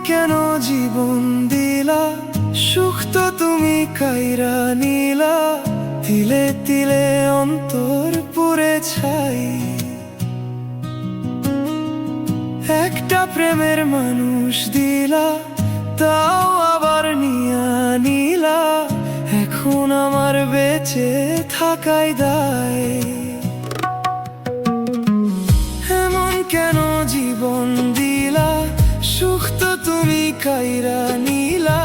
কেন জীবন দিলা, সুখ তো তুমি কাইরা নিলা। তিলে তিলে অন্তর পুড়ে ছাই, একটা প্রেমের মানুষ দিলা, তাও আবার নিয়া নিলা। এখন আমার বেঁচে থাকাই দায়। এমন কেন জীবন দিলা, সুখ তো তুমি কাইরা নিলা।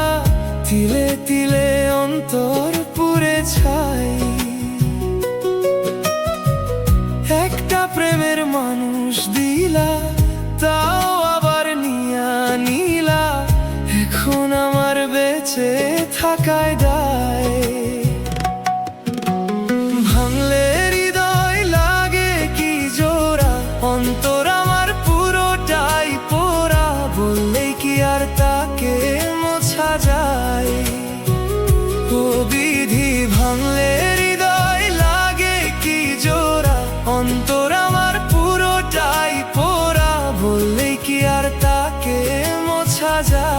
তিলে তিলে অন্তর পুড়ে ছাই, একটা প্রেমের মানুষ দিলা, তাও আবার নিয়া নিলা। এখন আমার বেঁচে থাকায় দায়। ভাঙলে হৃদয় লাগে কি জোড়া, অন্তর আমার পুরোটাই পোড়া। বললেই কি আর তাকে মোছা যায়? ও বিধি, ভাঙলে হৃদয় লাগে কি জোড়া, অন্তর আমার পুরোটাই পোড়া। বললেই কি আর তাকে মোছা যায়?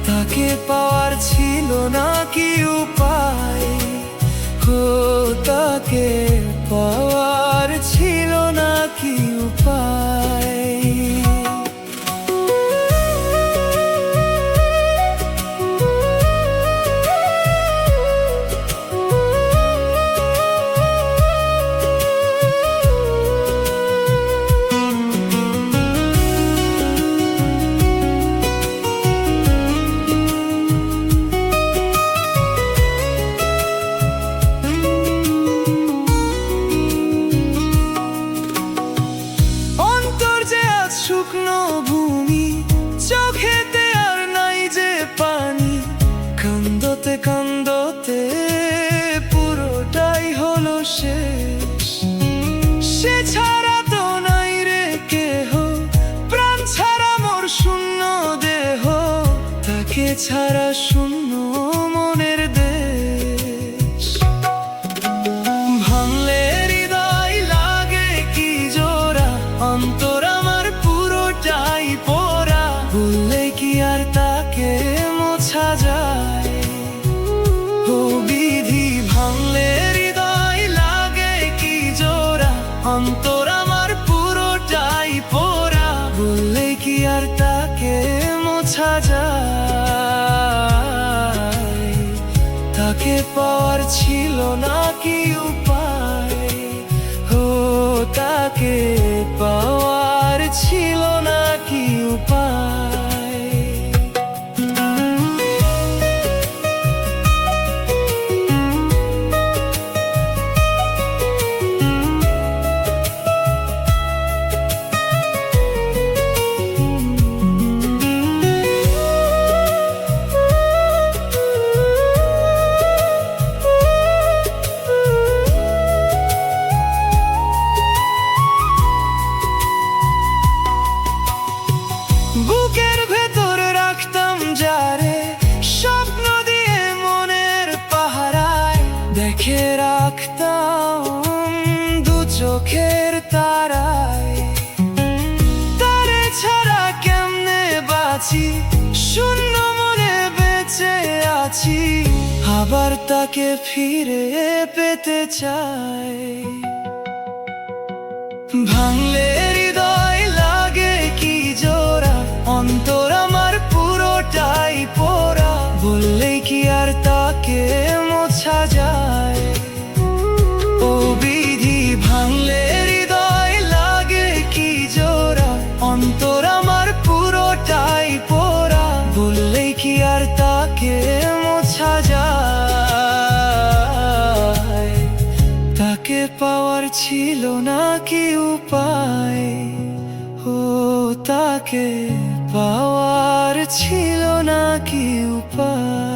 তাকে পাওয়ার ছিল না কি উপায়? ও তাকে পাওয়ার ছিল না কি উপায়? শুকনো ভূমি, চোখেতে আর নাই যে পানি। কান্দতে কান্দতে পুরোটাই হলো শেষ। সে ছাড়া তো নাই রে কেহ, প্রাণ ছাড়া মোর শূন্য দেহ। তাকে ছাড়া শূন্য মনের দেশ। ভাঙলে হৃদয় লাগে কি জোড়া, অন্তর পুরোটাই পোড়া। বললে কি আর তাকে মোছা যায়? ও বিধি, ভাঙলে হৃদয় লাগে কি জোড়া, অন্তর আমার পুরোটাই পোড়া। বললে কি আর তাকে মোছা যায়? তাকে পাওয়ার ছিল না কি উপায়? ও তাকে পাওয়ার ছিল না কি উপায়? বুকের ভেতর রাখতাম যারে, স্বপ্ন দিয়ে মনের পাহারায়। দেখে রাখতাম দু চোখের তারায়। তারে ছাড়া কেমনে বাঁচি, শূন্য মনে বেঁচে আছি। আবার তাকে ফিরে পেতে চাই। ভাঙলে হৃদয় লাগে কি জোড়া, অন্তর আমার পুরোটাই পোড়া। বললেই কি আর তাকে মোছা যায়? ও বিধি, ভাঙলে হৃদয় লাগে কি জোড়া, অন্তর আমার পুরোটাই পোড়া। বললেই কি আর তাকে মোছা যায়? তাকে পাওয়ার ছিল না কি উপায়? ও তাকে পাওয়ার ছিল না কি উপায়?